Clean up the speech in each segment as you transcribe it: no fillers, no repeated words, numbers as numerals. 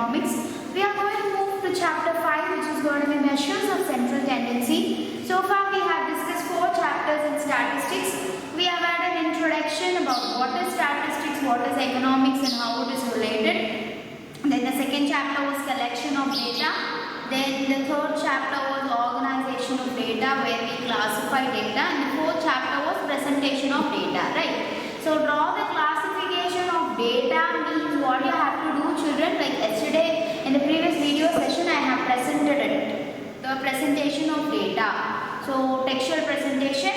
economics. We are going to move to chapter 5, which is going to be measures of central tendency. So far we have discussed 4 chapters in statistics. We have had an introduction about what is statistics, what is economics and how it is related. Then the second chapter was collection of data. Then the third chapter was organization of data, where we classify data, and the fourth chapter was presentation of data, right? So draw the classification of data means what you have to do, children. Like yesterday in the previous video session I have presented it, the presentation of data. So textual presentation,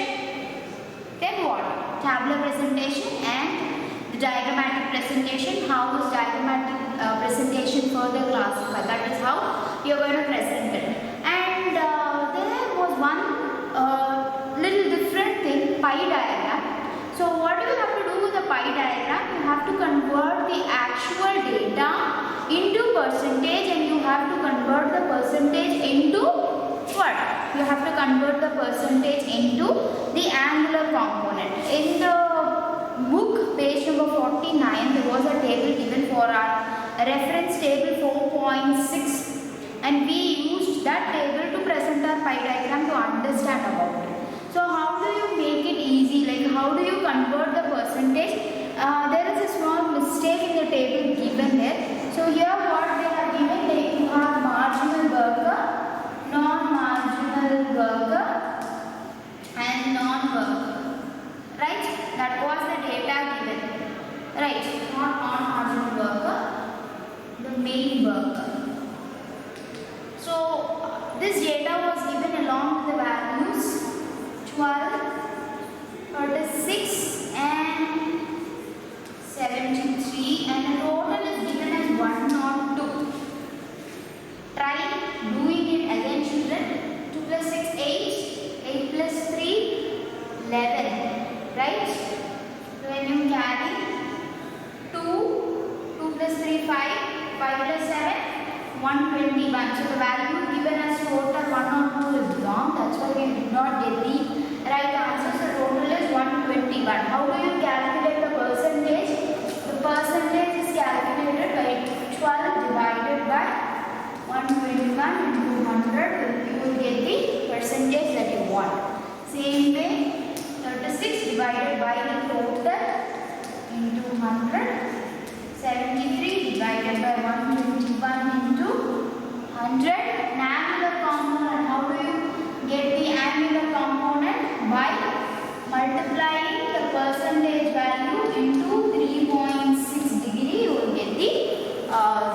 then what? Tabular presentation and the diagrammatic presentation. How is diagrammatic presentation further classified? That is how you are going to present it. And there was one little different thing, pie diagram. So what do you have to do with the pie diagram? You have to convert the actual data into percentage, and you have to convert the percentage into what? You have to convert the percentage into the angular component. In the book, page number 49, there was a table given for our reference table 4.6, and we used that table to present our pie diagram to understand about it. So how do you make it easy? Like how do you convert the percentage? There is a small mistake in the table given there. So here what they have given, like you have marginal worker, non-marginal worker and non-worker, right? That was the data given, right? Not non-marginal worker, the main worker. So this data was given along with the values 12, 36 and 73, and the total is given as 102. Try doing it again, children. 2 plus 6, 8. 8 plus 3, 11. Right? When you carry 2, 2 plus 3, 5. 5 plus 7, 121. So the value given as total 102 is wrong. That's why we did not get the right answer. So total is 121. How do you calculate the percentage? The percentage is calculated by 12 divided by 121 into 100. You will get the percentage that you want. Same way, 36 divided by the total into 100. 73 divided by 121 into 100. An angular component. How do you get the angular component? By multiplying the percentage value into 3.6 degree. You will get the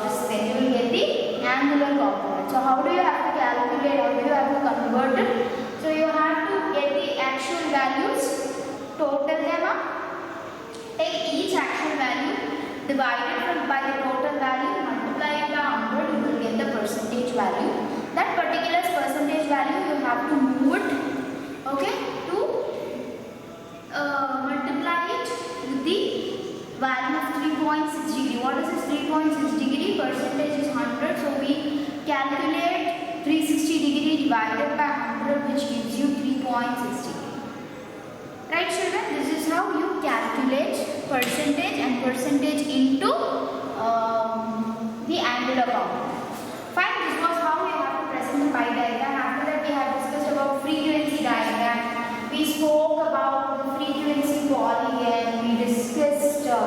this thing. You will get the angular component. So how do you have to calculate? How do you have to convert it? So you have to get the actual values, total them up, take each actual value, divided by the total value, multiply it by 100, you will get the percentage value. That particular percentage value you have to move it, okay, to multiply it with the value of 3.6 degree. What is this 3.6 degree? Percentage is 100, so we calculate 360 degree divided by 100, which gives you 3.6 degree. Right, children? This is how you calculate percentage and percentage into the angular component. Fine, this was how we have to present the pie diagram. After that, we have discussed about frequency diagram. We spoke about the frequency polygon. We discussed the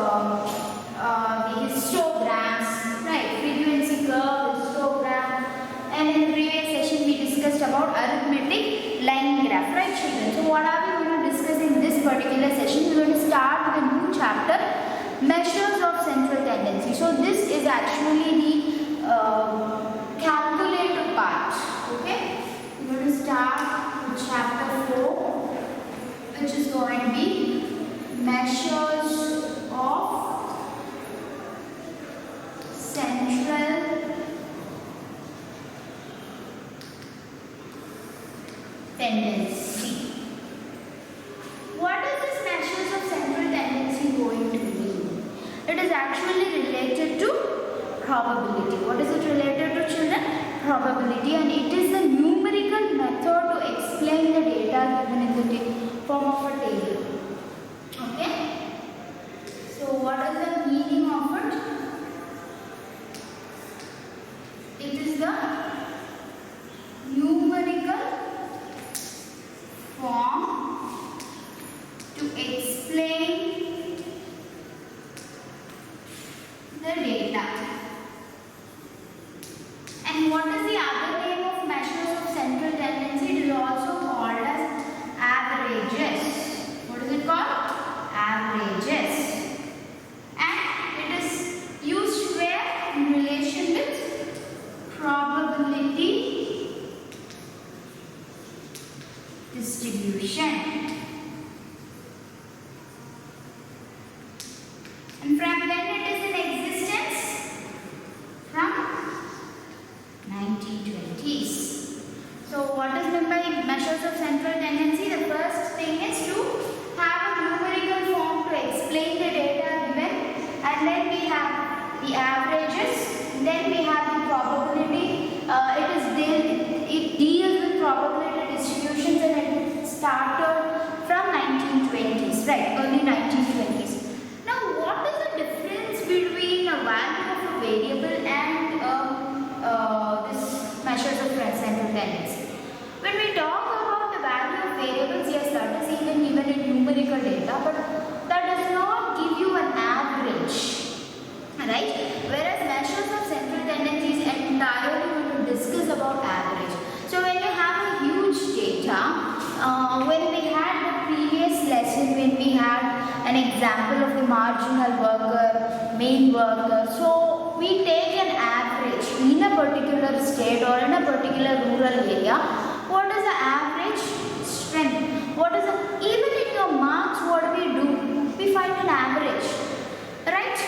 histograms, right? Frequency curve, histogram, and in the previous session we discussed about arithmetic line graph, right, children? So what are we going to discuss in this particular session? We are going to start with a new chapter, measures of central tendency. So this is actually the calculator part. Okay, we are going to start with chapter 4, which is going to be measures of central tendency. What is this measures of central tendency going to mean? It is actually related to probability. What is it related to, children? Probability, and it is the numerical method to explain the data given in the form of a table. Okay? So what is the meaning of it? the numerical form to explain the data. And what is the other name of measures of central tendency? It is also called as averages. What is it called? Averages. And it is used where? In relation with probability distribution. And from when it is in existence? From 1920s. So what is meant by measures of central tendency? The first thing is to have a numerical form to explain the data given, and then we have the averages, then we have the probability. It deals with probability distributions, and it started from 1920s, right? Early 1920s. Now, what is the difference between a value of a variable and this measures of central tendency? When we talk about the value of variables, yes, that is even given in numerical data, but that does not give you an average, right? Whereas measures of central tendency is entirely going to discuss about average. So when you have a huge data, when we had the previous lesson, when we had an example of the marginal worker, main worker, so we take an average in a particular state or in a particular rural area. What is the average strength? What is the, even in your marks, what do? We find an average, right?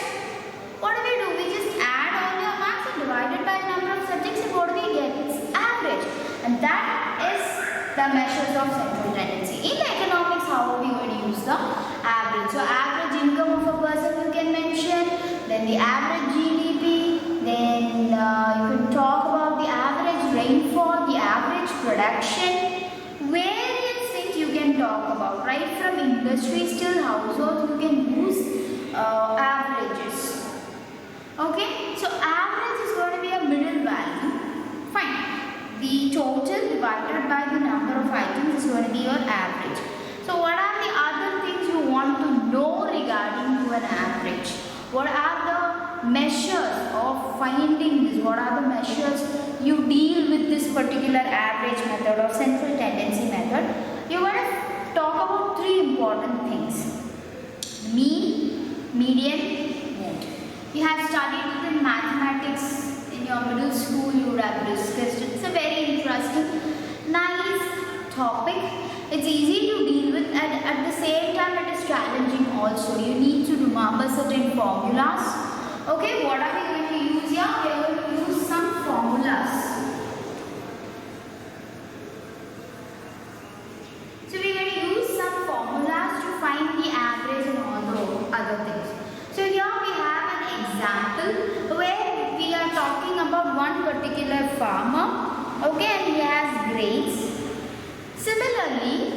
What do? We just add all your marks and divide it by number of subjects, and what do we get? It's average. And that is the measures of central tendency. In economics, how are we going to use the average? So average income of a person you can mention, then the average GDP, then you can talk about the average rainfall, the average production, various things you can talk about, right? From industries till households, you can use averages. Okay, so average is going to be a middle value. Fine. The total divided by the number of items is going to be your average. So what are the other things you want to know regarding to an average? What are the measures of finding this? What are the measures you deal with this particular average method or central tendency method? You're going to talk about three important things: mean, median, mode. You have studied it in mathematics in your middle school, you would have discussed it. It's a very interesting, nice topic. It's easy to deal with, and at the same time it is challenging also. You need to remember certain formulas. Okay, what are we going to use here? We are going to use some formulas. So we are going to use some formulas to find the average and all the other things. So here we have an example where we are talking about one particular farmer, okay, and he has grains. Similarly,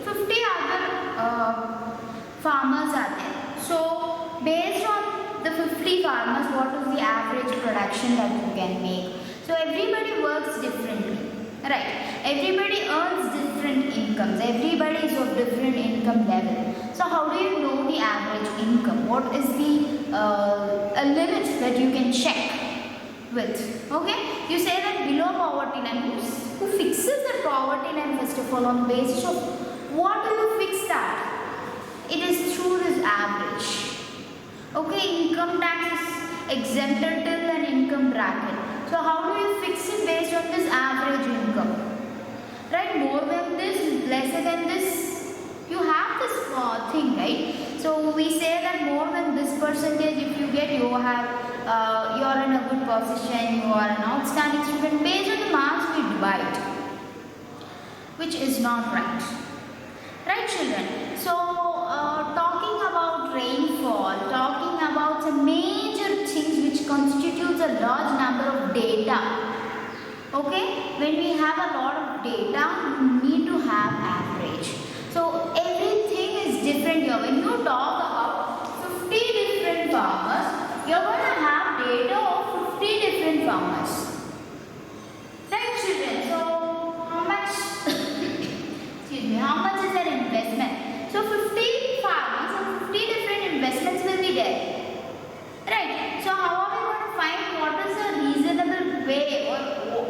50 other farmers are there. So based on the 50 farmers, what is the average production that you can make? So everybody works differently, right? Everybody earns different incomes. Everybody is of different income level. So how do you know the average income? What is the a limit that you can check with? Okay, you say that below poverty line. Who fixes the poverty line first of all? On the basis of what do you fix that? It is through this average. Okay, income tax is exempted till an income bracket. So how do you fix it based on this average income? Right, more than this, lesser than this, you have this thing, right? So we say that more than this percentage, if you get, you have, you're in a good position, you are an outstanding student. Based on the marks we divide, which is not right. Right, children? So talking about rainfall, talking about some major things which constitutes a large number of data. Okay, when we have a lot of data, we need to have average. So everything is different here. When you talk about 50 different farmers, you're going to have data of 50 different farmers. children. So how much? Excuse me. How much is their investment? So 50 farmers and 50 different investments will be there. Right. So how are we going to find what is a reasonable way, or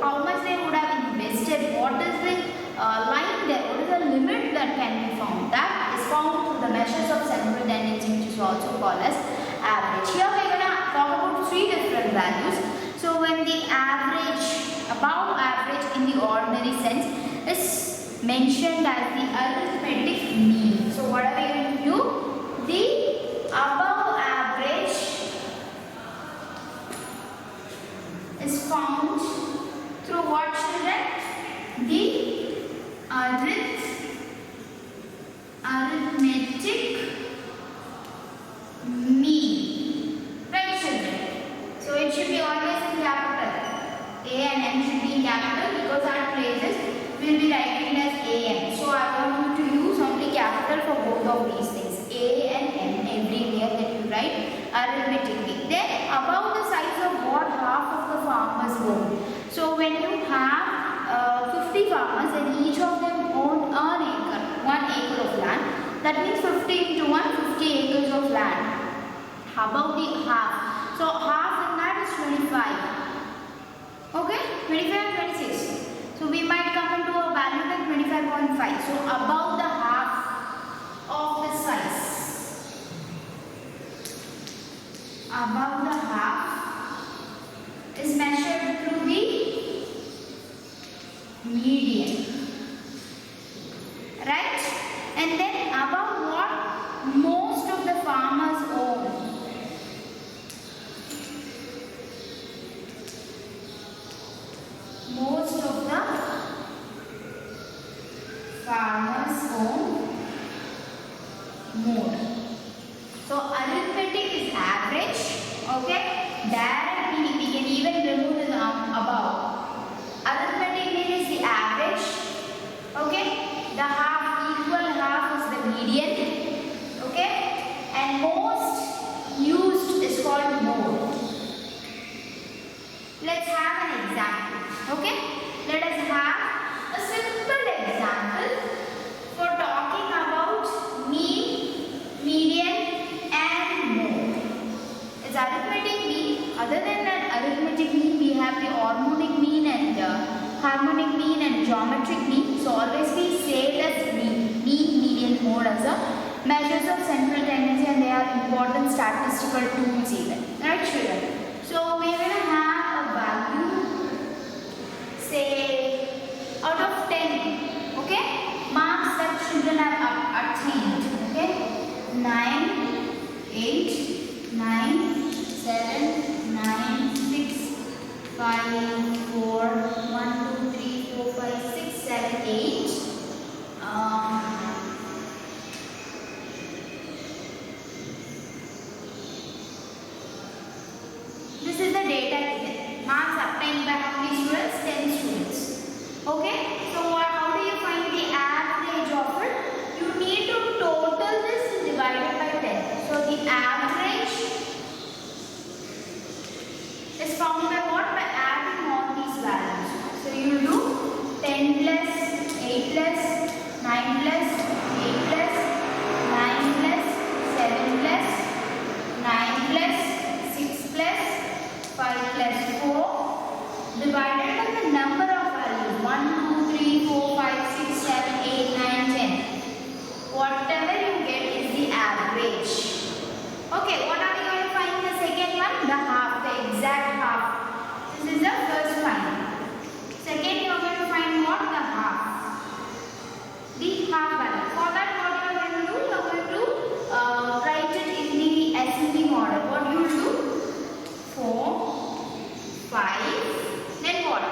how much they would have invested? What is the line there? What is the limit that can be found? That is found through the measures of central tendency, which is also called as average. Here we are going to talk about three different values. So when the average, above average in the ordinary sense, is mentioned as the arithmetic mean. So what are we going to do? The above average is found through what, children? The arithmetic mean. Right, children? So it should be always in capital. A and M should be in capital because our places will be writing as A and. So I want you to use only capital for both of these things. A and M everywhere that you write arithmetic mean. Then above the size of what half of the farmers own. So when you have 50 farmers and each of them own 1 acre of land, that means 50 into 1, 50 acres of land. Above the half. So half in that is 25. Okay, 25 and 26. So we might come into a value like 25.5. So above the half of the size. Above the half is measured through the median. Right? And then above what most of the farmers own. Most of the farmers own more. So arithmetic is average. Okay. Direct meaning we can even remove the above. Arithmetic mean is the average. Okay. The half, equal half is the median. Okay. And most used is called more. Let's have an example. Okay, let us have a simple example for talking about mean, median and mode. It's arithmetic mean. Other than that arithmetic mean, we have the harmonic mean and harmonic mean and geometric mean. So always we say as mean, median, mode as a measures of central tendency, and they are important statistical tools even. Right, children? So we are going to have a value, say out of 10, okay, marks that children have attained, okay, 9, 8, 9, 7, 9, 6, 5, 4, 1, 2, 3, 4, 5, 6, 7, 8, this is the data given. Marks obtained by how many students? 10 students. Okay. So how do you find the average of it? You need to total this and divide it by 10. So the average is found by what? By adding all these values. So you will do 10 plus 8 plus 9 plus 8 plus 9 plus 7 plus 9 plus 6 plus 5 plus 4 divided by the number of values 1, 2, 3, 4, 5, 6, 7, 8, 9, 10. Whatever you get is the average. Okay, what are we going to find in the second one? The half, the exact half. This is the first one. Second, you are going to find what? The half. The half value. For that, what you are going to do? You are going to write it in the ascending order. What you will do? 4, 5, then what?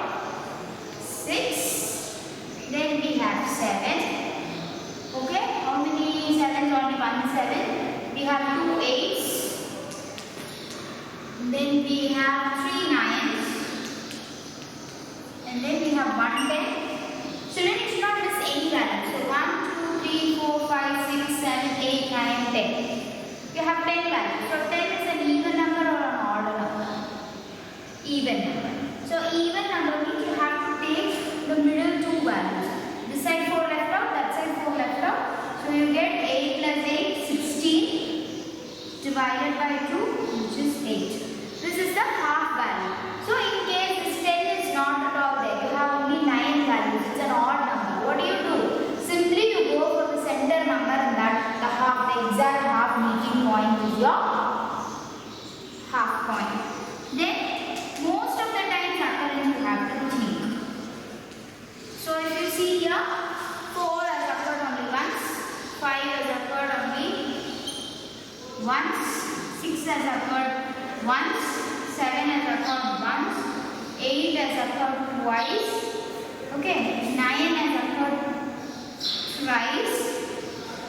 6, then we have 7. Okay, how many 7s? Only 1 7. We have 2 8s. Then we have 3 9s. And then we have 1 10. Children, you should not miss any value. So 1, 2, 3, 4, 5, 6, 7, 8, 9, 10. You have 10 values. So 10 is an even number or an odd number? Even number. So even number means you have to take the middle two values. This side 4 left out, that side 4 left out. So you get 8 plus 8, 16 divided by 2, which is 8. This is the half value. So in case this 10 is not at all there, you have only 9 values. It's an odd number. What do? Simply you go for the center number and that the half, the exact half meeting point is your half point. Then most of the times occurrence you have to think. So if you see here, 4 has occurred only once, 5 has occurred only once, 6 has occurred once, 7 has occurred once, 8 has occurred twice, okay, 9 has occurred twice,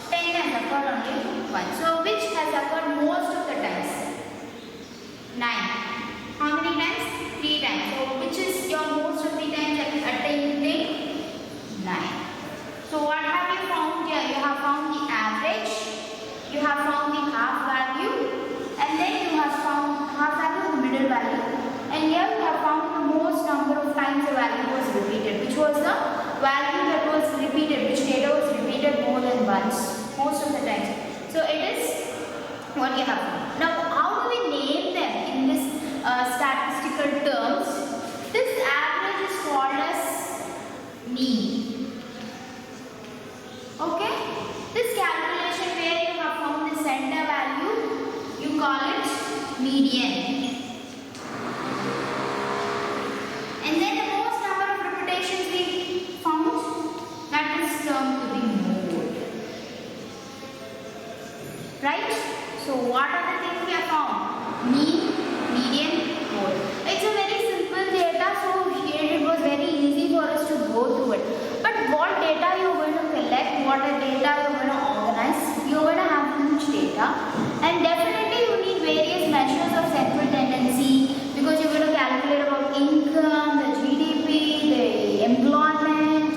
10 has occurred only once. So which has occurred most of the times? 9. How many times? 3 times. So which is your most of the times attained thing? 9. So what have you found here? You have found the average, you have found the half value, and then you have found half value, the middle value, and here you have found the most number of times the value was repeated, which was the value that was repeated, which data was repeated more than once, most of the times. So it is what you have found. Now how do we name them in this statistical terms? This average is called as mean. Okay? This calculation where you have found the center value, you call it median. And then the most number of repetitions we found, that is termed to be mode. Right? So what are the things we have found? Mean, median, mode. It's a very simple data, so here it was very easy for us to go through it. But what data you are going to collect, what data you are going to organize, you are going to have huge data, and definitely you need various measures of central tendency, because you are going to calculate about income, the GDP, the employment,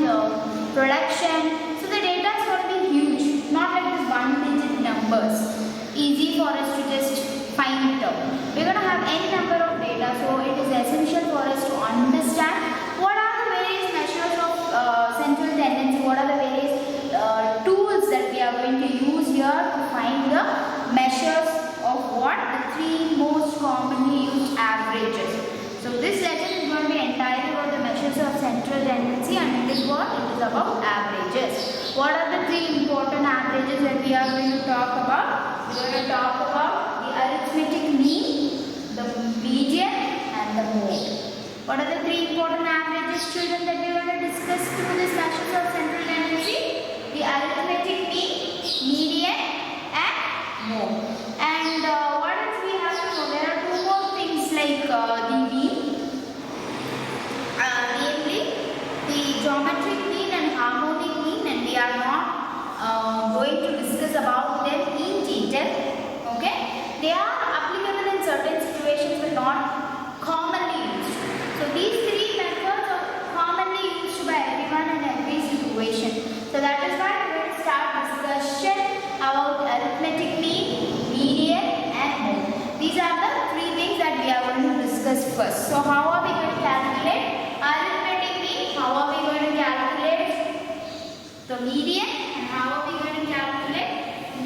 production. So the data is going to be huge, not like this one-digit numbers. Easy for us to just find it out. We're going to have any number of data, so it is essential for us to understand what are the various measures of central tendency, what are the various tools that we are going to use here to find the measures of what? The 3 most commonly used averages. So this lesson is going to be entirely about the measures of central tendency, and it is what? It is about averages. What are the 3 important averages that we are going to talk about? We are going to talk about the arithmetic mean, the median, and the mode. What are the 3 important averages, children, that we are going to discuss through this measures of central tendency? The arithmetic mean, median, and mode. And what else we have to know? There are 2 more things like the mean, namely the geometric mean and harmonic mean, and we are not going to discuss about them in detail. Okay? They are applicable in certain situations but not commonly used. So these 3 methods are commonly used by everyone in every situation. So that is why we are going to start discussion about arithmetic mean, median, and mode. These are the 3 things that we are going to discuss first. So how are we going to calculate arithmetic mean? How are we going to calculate the median? And how are we going to calculate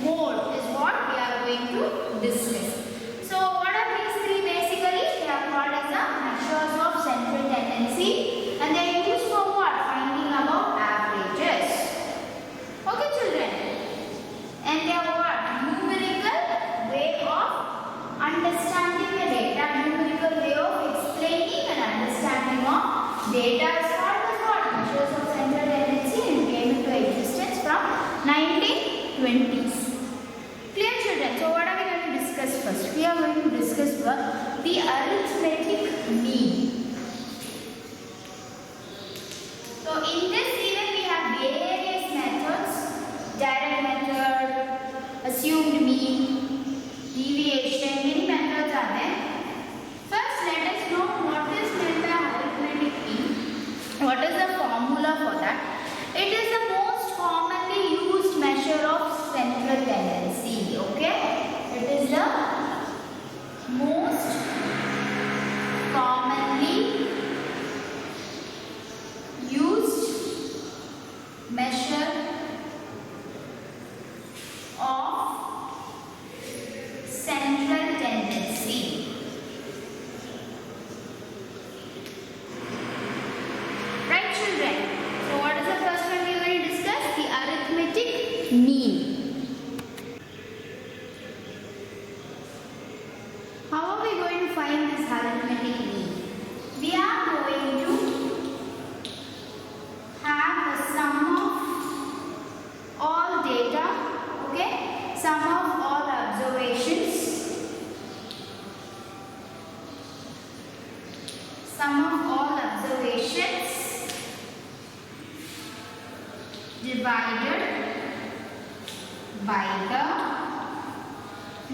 mode is what we are going to discuss. So what are these 3 basically? They are called as the measures of central tendency, and they are used for what? Finding about averages. Okay, children? And they are what? Numerical way of understanding the data, numerical way of explaining and understanding of data is called as what? Measures of central tendency, and came into existence from 1920s. Clear, children? So what are we going to discuss first? We are going to discuss the arithmetic mean. So in this even we have various methods: direct method, assumed mean, deviation, many methods are there. First, let us know what is meant by arithmetic mean. Sum of all observations divided by the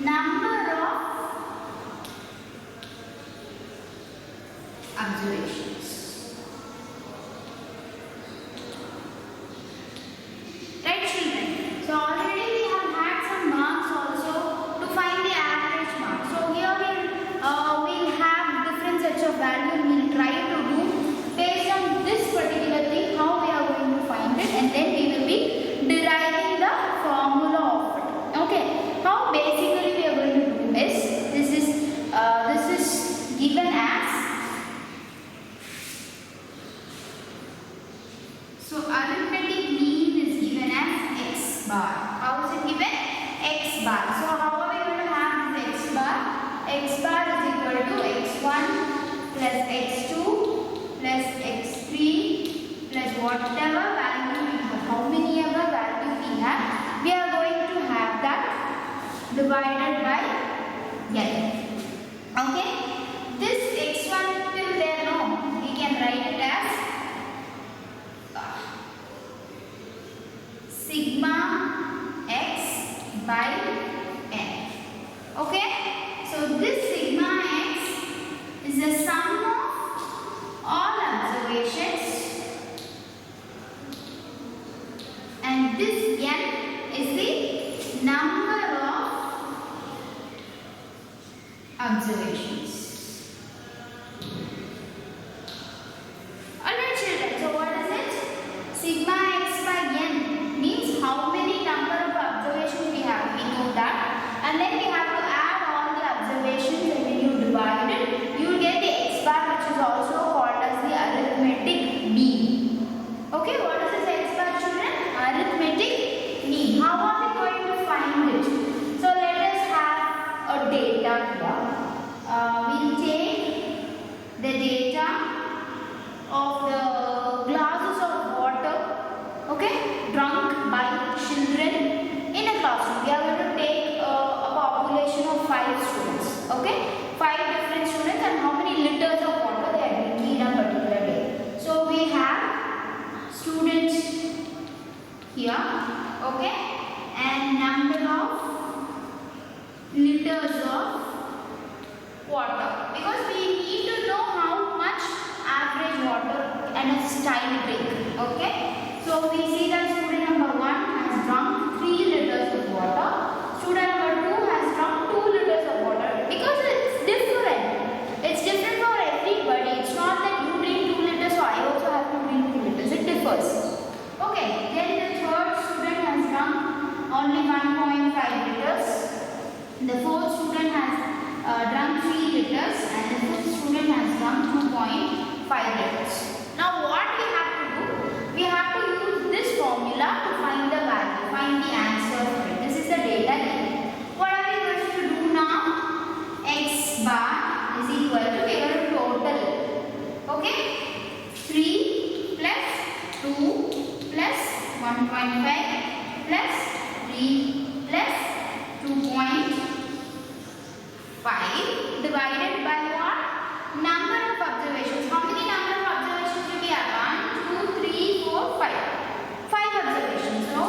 number of observations. Right, children? So already we have had some marks also to find the average mark. So here we'll have different sets of values. We'll try to do based on this particular thing how we are going to find it, and then we will be deriving the formula of it. Okay. How basically we are going to do is this is given as, so arithmetic mean is given as x bar. How is it given? X bar. So how are we going to have this x bar? X bar is equal to x1 plus x2 plus x3 plus whatever value we have. How many ever value we have, we are going to have that divided by n. Okay? This x1 till there, no, we can write it as sigma x by n. Okay? So this sigma x is the sum of all observations, and this n is the number of observations. Alright, children, so what is it? Sigma x by n means how many number of observations we have. We know that, and then we have to add all the observations, and when you divide it, you will get the x bar, which is also called as the arithmetic mean. Okay, what is this x bar, children? Arithmetic mean. How are we going to find it? So let us have a data here. We'll take the data of the glasses of water, okay, drunk by children in a classroom. We are going to take a population of 5 students, okay, 5 different students, and how many liters of water they are drinking in a particular day. So we have students here, okay, and number of liters of water, because we need to know how much average water and a style drink. Okay, so we see that student number 1 has drunk 3 liters of water, student number 2 has drunk 2 liters of water, because it's different. It's different for everybody. It's not that you drink 2 liters, so I also have to drink 2 liters. It differs. Okay, then the third student has drunk only 1.5 liters. The fourth student has drunk 3 liters, and the fifth student has drunk 2.5 liters. Now what we have to do? We have to use this formula to find the value, find the answer for it. This is the data given. What are we going to do now? X bar is equal to, we are going to total. Okay? 3 plus 2 plus 1.5 plus 3 plus 2.5 divided by what? Number of observations. How many number of observations do we have? 1, 2, 3, 4, 5. 5 observations. So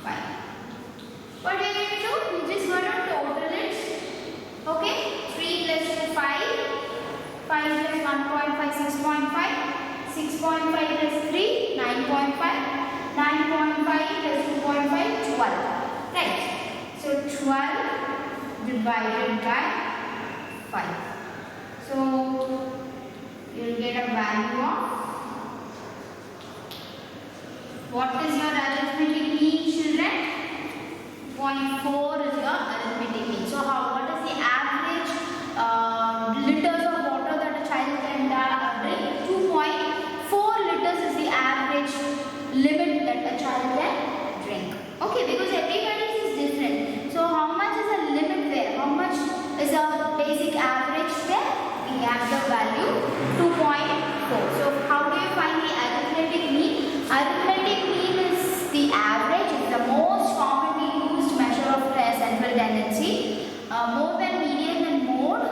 5. What we are going to do? We just going to total it. Okay? 3 plus 2, 5. 5 plus 1.5, 6.5. 6.5 plus 3, 9.5. 9.5 plus 2.5, 12. Right. So 12 divided by 5. So you will get a value of, what is your arithmetic mean, children? 0.4 is your arithmetic mean. So what is the average liters of water that a child can drink? 2.4 liters is the average limit that a child can drink. Okay, because everybody's is different. So how much is the limit there? How much is the basic average there? We have the value 2.4. So how do you find the arithmetic mean? Arithmetic mean is the average. It's the most commonly used measure of central tendency. More than median and mode,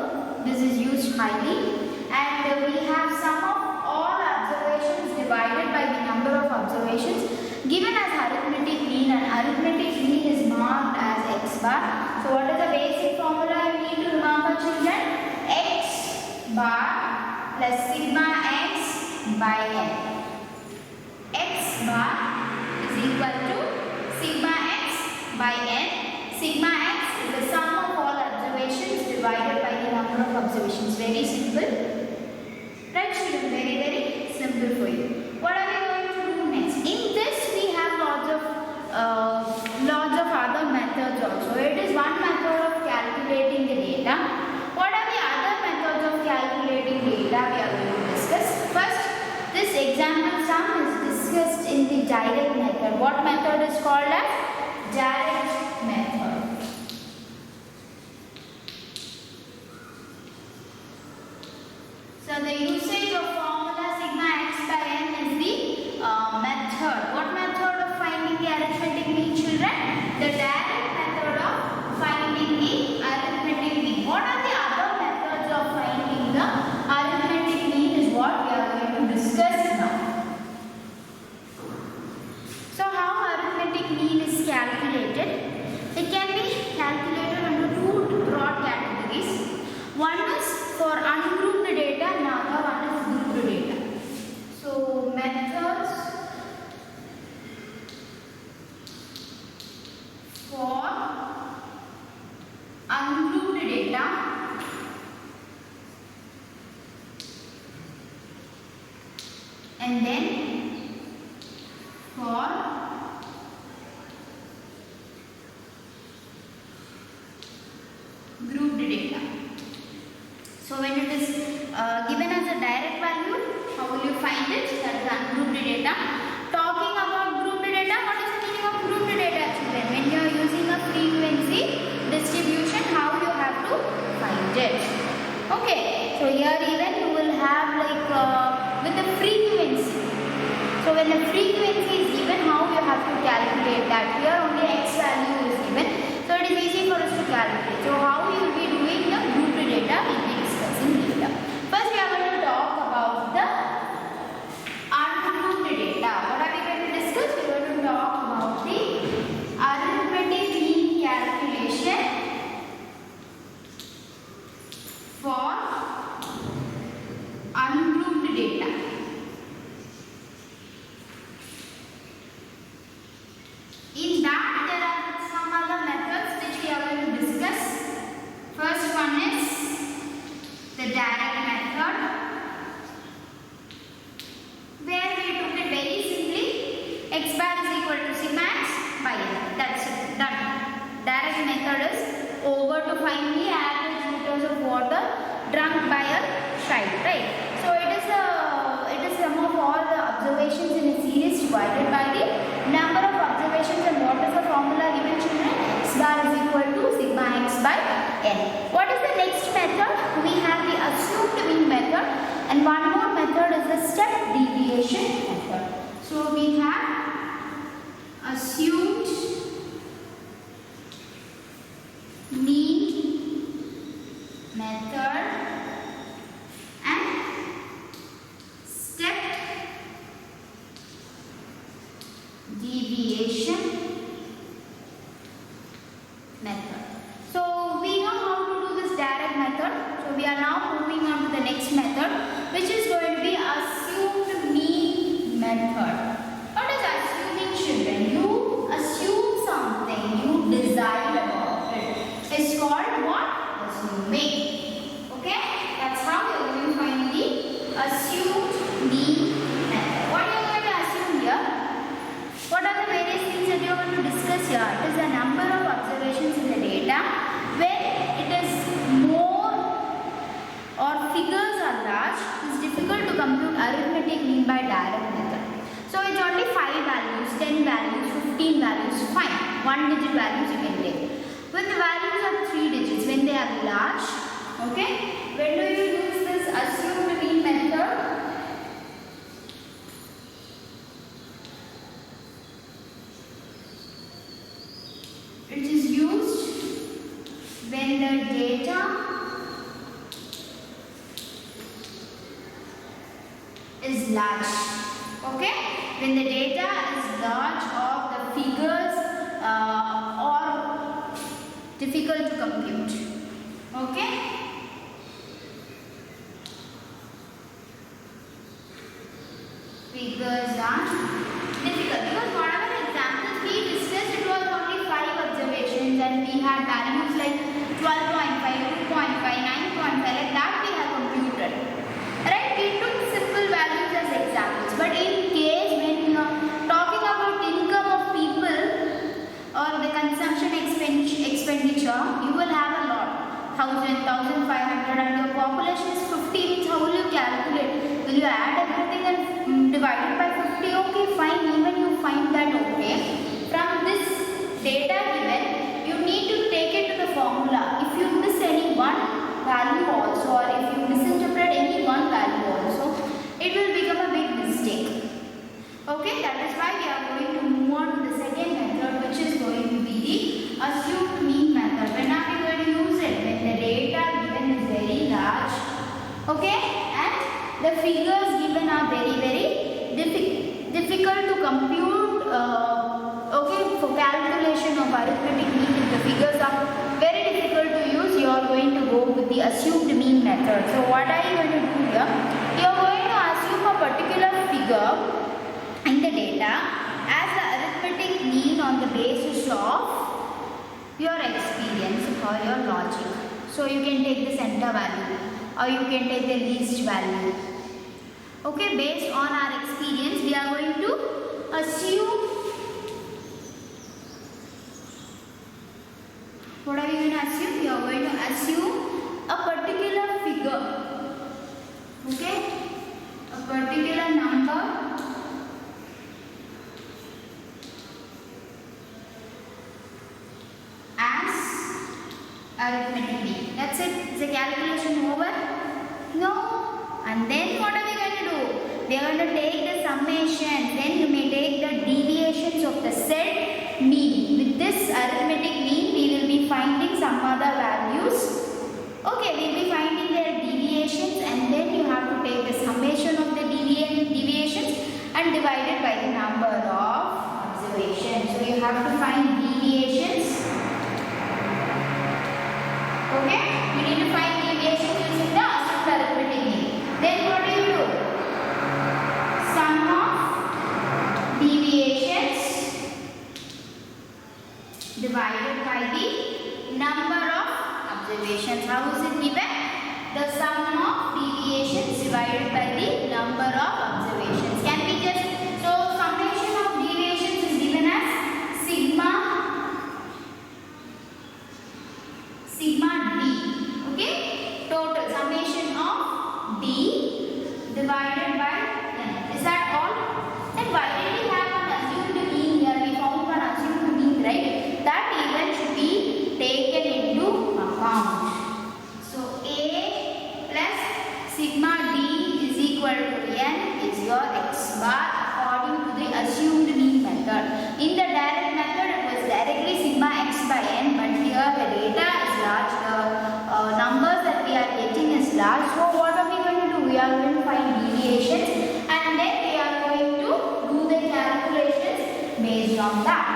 observations given as arithmetic mean, and arithmetic mean is marked as x bar. So what is the basic formula you need to remember, children? X bar plus sigma x by n. X bar is equal to sigma x by n. Sigma x is the sum of all observations divided by the number of observations. Very simple. Right, children? Very, very simple for you. What are we going to do next? In this we have lots of other methods also. It is one method of calculating the data. What are the other methods of calculating data we are going to discuss? First, this example sum is discussed in the direct method. What method is called as direct method? So the usage of formula sigma x by n is the method. What method of finding the arithmetic mean, children? The direct method of finding the arithmetic mean. What are the other methods of finding the arithmetic mean is what we are going to discuss now. So how arithmetic mean is calculated? It can be calculated into two broad categories. One is for ungrouped data and another one is grouped data. So methods for ungrouped data and then for grouped data. So when it is given as a direct value, how will you find it? That is ungrouped data. Talking about grouped data, what is the meaning of grouped data, children? When you are using a frequency distribution, how you have to find it? Okay, so here even you will have like with the frequency. So when the frequency is given, how you have to calculate that? Here only x value is given, so it is easy for us to calculate. So how you will be doing the grouped data will be discussing later. First we are going to talk about the ungrouped data. What are we going to discuss? We are going to talk about the arithmetic mean calculation for ungrouped data. In that there are some other methods which we are going to discuss. First one is the direct method, where we took it very simply. X bar is equal to sigma x by n. That's it. Done. Direct method is over to find the average liters of water drunk by a child, right? So it is sum of all the observations in a series divided by the number of observations. And what is the formula given, children? X bar is equal to sigma x by n. What is the next method? We have the assumed mean method, and one more method is the step deviation method. So we have assumed mean method and step deviation method. So we know how to do this direct method. So we are now moving on to the next method, which is going to be assumed mean method. What is assuming, children? You assume something, you decide about it. It's called what? Assuming. Okay? That's how we are going to find the assumed mean method. What are you going to assume here? What are the various things that you are going to discuss here? It is the number of observations in the data. When it is more or figures are large, it is difficult to compute arithmetic mean by direct method. So it's only 5 values, 10 values, 15 values, fine. 1 digit values you can take. When the values are 3 digits, when they are large, okay, when do you use this assumed mean method? It is used when the data is large. Okay? when the data is large or the figures are difficult to compute. Okay. Figures are difficult because whatever examples we discussed, it was only 5 observations and we had values like 12.5, 2.5, 9.5, like that we have computed. Right? We took simple values as examples, but in case when talking about income of people or the consumption expenditure, you will have a lot. 1,000, 1,500 and your population is 50, means how will you calculate? Will you add everything and divide it by 50? Okay, fine, even you find that okay. From this data given, you need to take it to the formula. If you miss any one value also, or if you misinterpret any one value also, it will become a big mistake. Okay, that is why we are going to move on to the second method, which is going to be the assumed mean method. When are we going to use it? When the data given is very large, okay, and the figures given are very difficult to compute. Okay, for calculation of arithmetic mean, if the figures are very difficult to use, you are going to go with the assumed mean method. So what are you going to do here? You are going to assume a particular figure in the data as the arithmetic mean on the basis of your experience or your logic. So you can take the center value or you can take the least value. Okay, based on our experience, we are going to assume. What are we going to assume? We are going to assume a particular figure. Okay, a particular number arithmetic mean. That's it. Is the calculation over? No. And then what are we going to do? We are going to take the summation. Then you may take the deviations of the said mean. With this arithmetic mean, we will be finding some other values. Okay, we will be finding their deviations, and then you have to take the summation of the deviations and divide it by the number of observations. So you have to find deviations. Okay, you need to find deviations using the assumed arithmetic mean. Then what do you do? Sum of deviations divided by the number of observations. How is it given? The sum of deviations divided by the number of observations. Can we just, so summation of deviations is given as sigma D. Okay, total summation of D divided by n. Is that all? Then why did we have an assumed mean here? We found one assumed mean, right? That even should be taken into account. So A plus sigma D is equal to n is your x bar according to the assumed mean method. In the direct method, it was directly sigma x by n, but here the data is large, the numbers that we are getting is large. So what are we going to do? We are going to find deviations and then we are going to do the calculations based on that.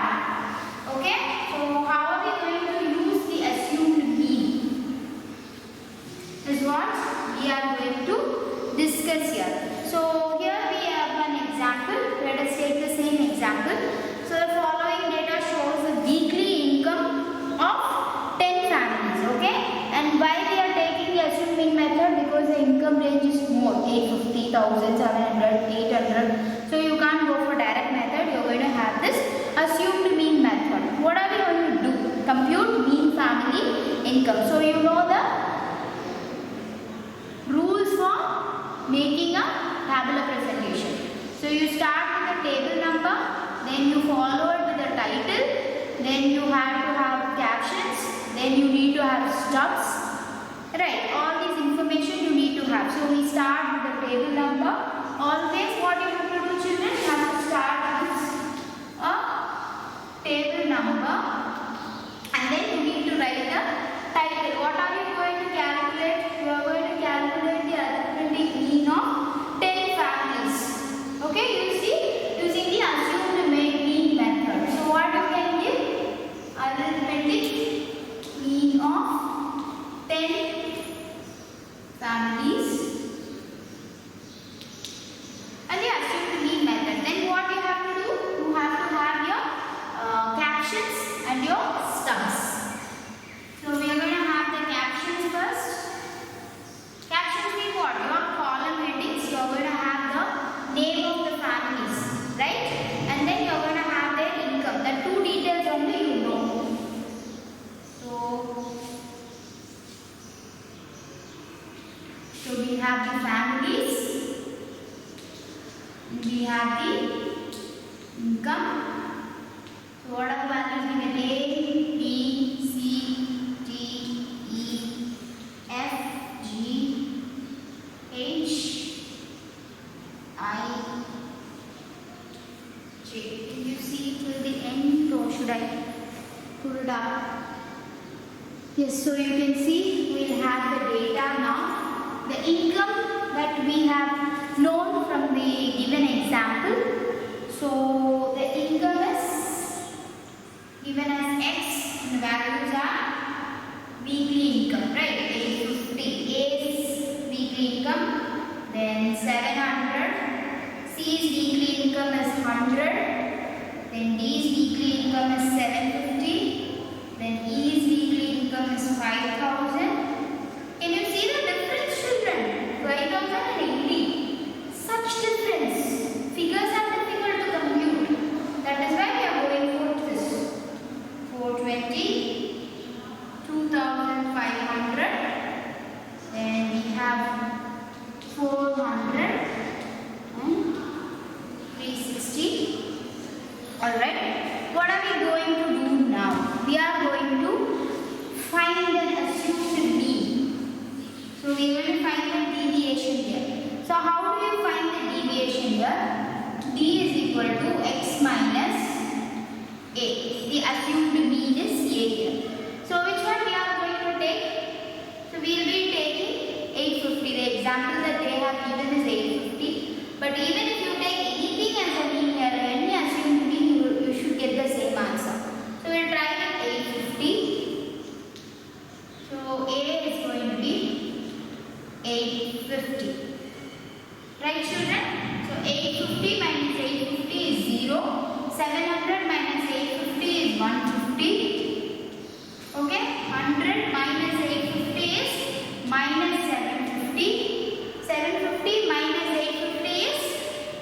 Okay, so how are we going to use the assumed mean is what we are going to discuss here. So here we have an example. Let us take the same example. So the following data shows the weekly income of 10 families. Okay, and why we are taking the assumed mean method? Because the income range is more, 850, 700, 800. So you can't go for direct method. You are going to have this assumed mean method. What are we going to do? Compute mean family income. So you know the rules for making a tabular presentation. So you start with the table number, then you follow it with the title, then you have to have captions, then you need to have stubs. Right, all these information you need to have. So we start with the table number. Always what you have to do, children, you have to start with a table number and then you need to write the title. What are you going to calculate? You are going to calculate the arithmetic mean of 10 families. Okay, you see, using families. We have the income. So what are the values we get? A, B, C, D, E, F, G, H, I, J. Can you see till the end, or should I put it up? Yes, so you can see we'll have the data now. The income that we have known from the given example. So the income is given as X and the values are weekly income, right? 850. A is weekly income, then 700. C's weekly income is 100. Then D's weekly income is 750. Then E's weekly income is 5,000. Can you see the difference, children? 5,000 and 80. Such difference. Figures are difficult to compute. That is why we are going for this. 420, 2,500. Then we have 400 and 360. Alright. What are we going to do now? We are going to find an assumed mean. So we will find the deviation here. So how do you find the deviation here? D is equal to x minus a. The assumed mean is a here. So which one we are going to take? So we will be taking 850. The example that they have given is 850. But even if you take anything as a mean here, any assumed mean, you should get the same answer. So we will try with 850. So A is going to be 850. Right, children? So 850 minus 850 is 0. 700 minus 850 is 150. Okay? 100 minus 850 is minus 750. 750 minus 850 is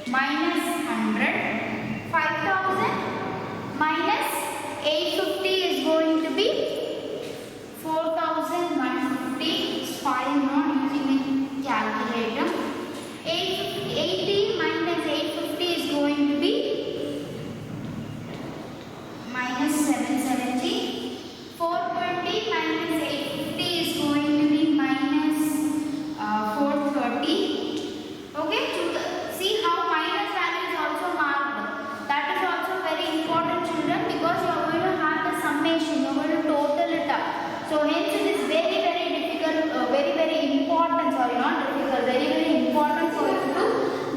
minus 100. 5,000 minus 850 is going to be 4,150. It's fine, not using a calculator. 80 minus 850 is going to be minus 770. 420 minus 850 is going to be minus 430. Okay, see how minus value is also marked. That is also very important, children, because you are going to have the summation. You are going to total it up. So hence it is very difficult, very important. Sorry, not difficult. Very important for you to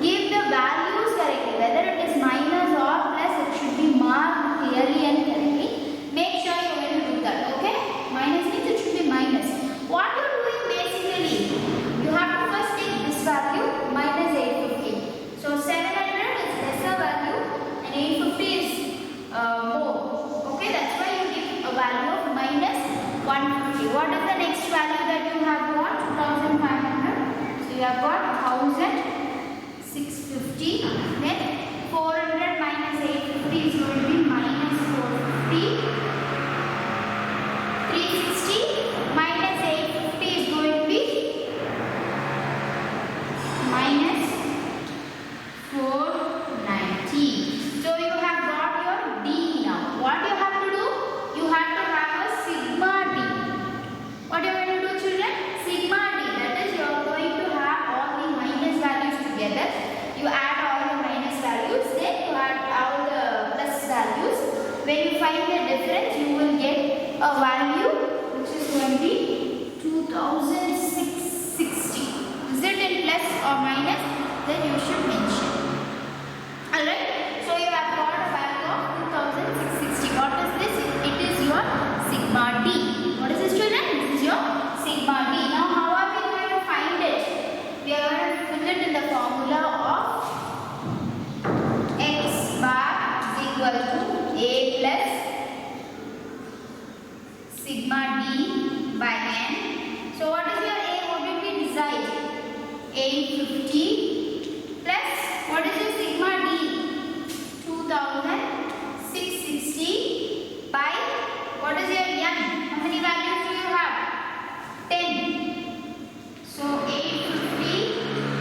give the values correctly. Whether it is minus or plus, it should be marked clearly and correctly. Make sure you are going to do that. Okay? Minus means it should be minus. What you are doing basically, you have to first take this value minus 850. So 700 is lesser value and 850 is more. Okay? That's why you give a value of minus 150. What is the next value that you have got? 2,500. So you have got 1,650. Then 400 minus 850 is going to be minus 450. 360 minus 850 is going to be minus 490. So you have got your D now. What you have to do? You have to have a sigma D. What you are going to do, children? Sigma D. That is, you are going to have all the minus values together. You add all the minus values, then you add all the plus values. When you find the difference, you will get a value which is going to be 2,660. Is it in plus or minus? Then you should mention. Alright? So you have got a value of 2,660. What is this? It is your sigma D. What is this, children? This is your sigma D. Now how are we going to find it? We are going to put it in the formula of x bar is equal to a plus sigma D by n. So what is your a? What did we decide? 850 plus what is your sigma D? 2,660 by what is your n? How many values do you have? 10. So 850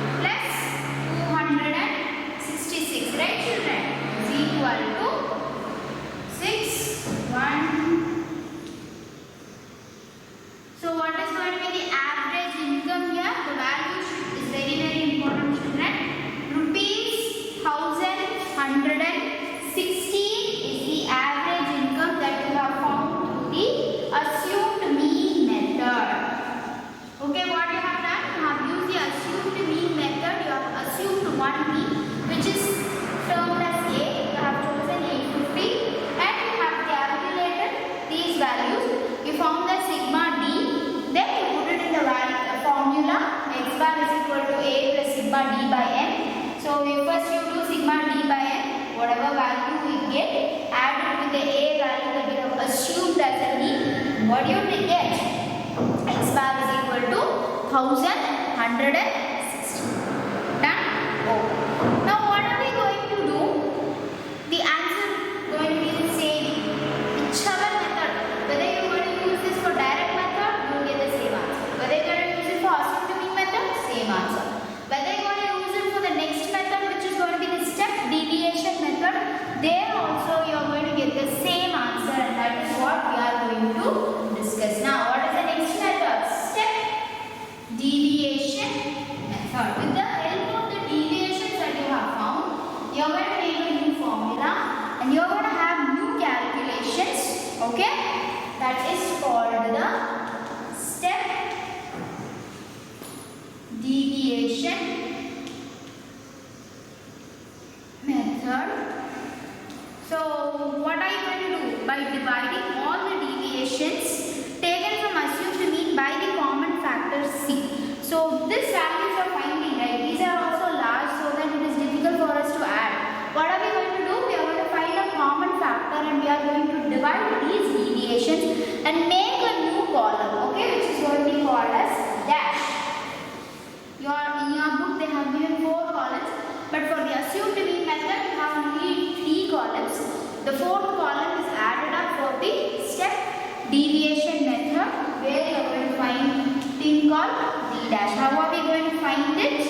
sigma d by n. So first you do sigma d by n, whatever value we get, add it with the a value that we have assumed as a mean. What do you get? X bar is equal to 1160. Done? Oh. Now what are we going to do? The answer going to be the same. Whichever method, whether you are going to use this for direct method, you will get the same answer. Whether you are going to use it for assumed to mean method, same answer. Whether you want to use it for the next method, which is going to be the step deviation method, there also you are going to get the same answer, and that is what we are going to discuss now. What is the next method? Step deviation method. With the help of the deviations that you have found, you are going to make a new formula and you are going to have new calculations. Okay? That is called the step deviation method. So what are you going to do? By dividing all the deviations taken from assumed to mean by the common factor c. So these values are finding, right? These are also large, so that it is difficult for us to add. What are we going to do? We are going to find a common factor and we are going to divide these deviations and make a new column, okay, which is going to be called as dash. In your book they have given 4 columns, but for the assumed to mean method you have only 3 columns. The 4th column is added up for the step deviation method, where you are going to find thing called d dash. How are we going to find it?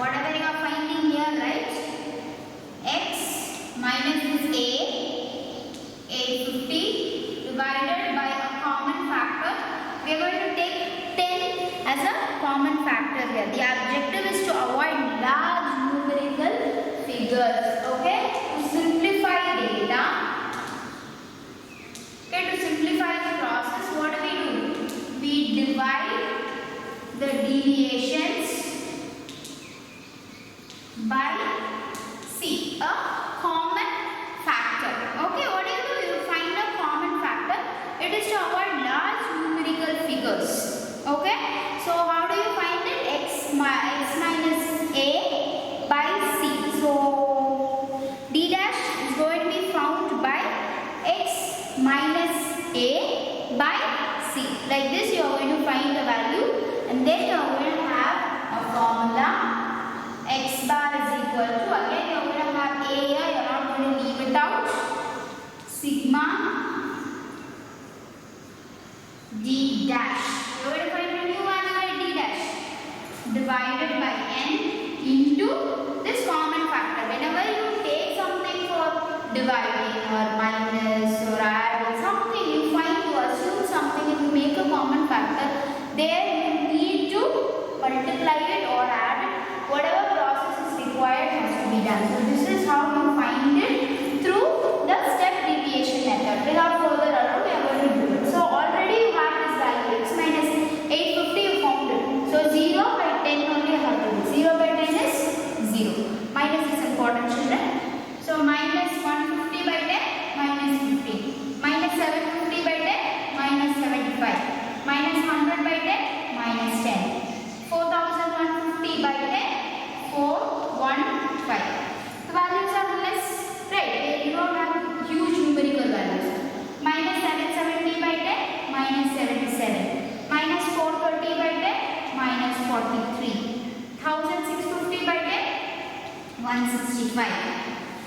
Whatever you are finding here, right? X minus this a50 divided by a common factor. We are going to take 10 as a common factor here. The objective is to avoid large numerical figures. Okay? To simplify data. Okay, to simplify the process, what do? We divide the deviations by C, a common factor. Okay, what do? You find a common factor. It is to avoid large numerical figures. Okay, so how do you find it? X minus a by c. So d dash is going to be found by x minus a by c. Like this you are going to find the value, and then you are going to have a formula. X bar is equal to, again you are going to have a here, you are not going to leave it out, sigma d dash. You are going to find a new answer, d dash, divided by n into this common factor. Whenever you take something for dividing or minus or add or something, you find, you assume something and you make a common factor, there you need to multiply it or add it. Whatever process is required has to be done. So this is how you find it through the step deviation method. Without further ado, we are going to do it. So already you have this value, x minus 850, you found it. So 0 by 10 only you have to do. 0 by 10 is 0. Minus is important, children. So minus 150 by 10, minus 50. Minus 750 by 10, minus 75. Minus 100 by 10, minus 10. 4150 by 10, 415. The values are less, right? You don't have huge numerical values. Minus 770 by 10, minus 77. Minus 430 by 10, minus 43. 1650 by 10, 165.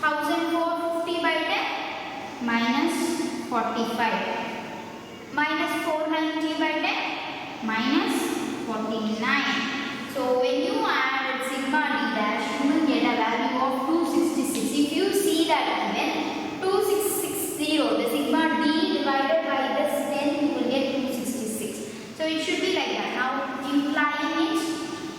1450 by 10, minus 45. Minus 490 by 10, minus 49. So when you add sigma d dash, you will get a value of 266. If you see that even 2660, the sigma d divided by this 10, you will get 266. So it should be like that. Now implying it,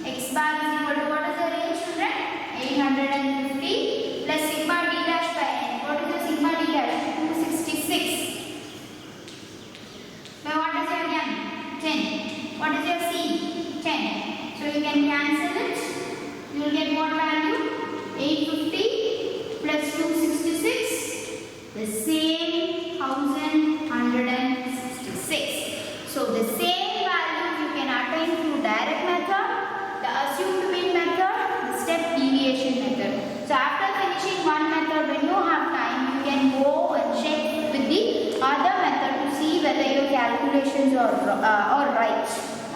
x bar is equal to, what is the range, children? 850 plus sigma d dash by n. What is the sigma d dash? 266. Now what is your n? 10. What is your c? 10. So you can cancel it. You will get what value? 850 plus 266. The same 1166. So the same value you can attain through direct method, the or right.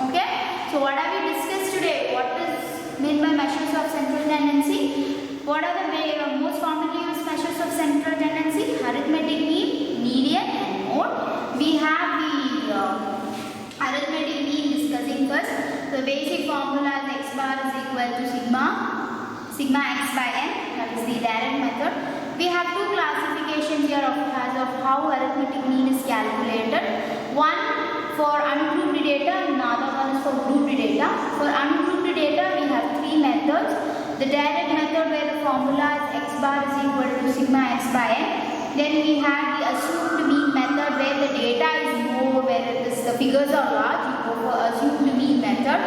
Okay. So what have we discussed today? What is meant by measures of central tendency? What are the most commonly used measures of central tendency? Arithmetic mean, median, and mode. We have the arithmetic mean discussing first. The basic formula is x bar is equal to sigma x by n. That is the direct method. We have two classifications here of how arithmetic mean is calculated. One for ungrouped data and another one is for grouped data. For ungrouped data we have three methods. The direct method where the formula is x bar is equal to sigma x by n. Then we have the assumed mean method where the data is more, where the figures are large. We go for assumed mean method.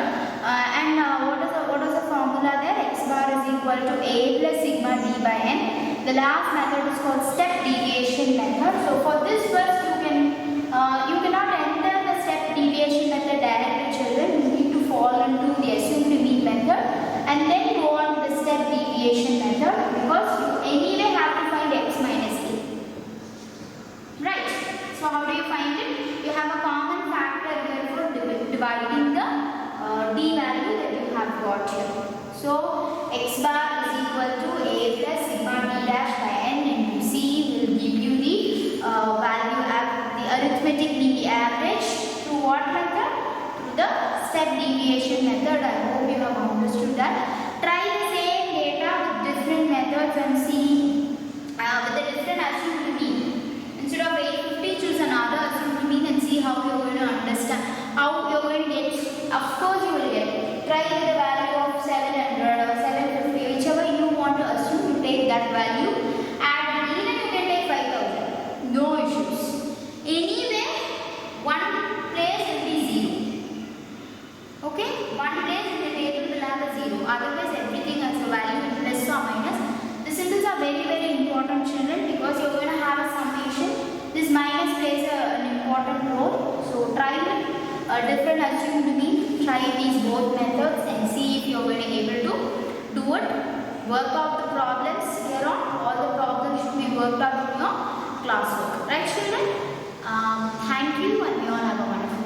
What is the formula there? X bar is equal to a plus sigma d by n. The last method is called step deviation method. So for this first you cannot enter the step deviation method directly, children. You need to fall into the assumed mean method and then go on to the step deviation method, because you anyway have to find x minus a. Right. So how do you find it? You have a common factor here for dividing the d value that you have got here. So x bar is equal to a plus sigma d dash by n into c will give you the value at the arithmetic mean, the average, through what method? Through the step deviation method. I hope you have understood that. Try the same data with different methods and see with the different assumed mean. Instead of 850, choose another assumed mean and see how you are going to understand, how you are going to get. Of course you will get. Try with the value of 700 or 750, whichever you want to assume, you take that value. Add mean and you can take 5000. No issues. Anyway, one place will be 0. Okay? One place in the table will have a 0. Otherwise everything has a value in plus or minus. The symbols are very, very important, children, because you are going to have a summation. This minus plays an important role. So try different assumed mean. Try these both methods and see if you are going to be able to do it. Work out the problems here on. All the problems should be worked out in your classwork. Right, children? Thank you, and you all have a wonderful day.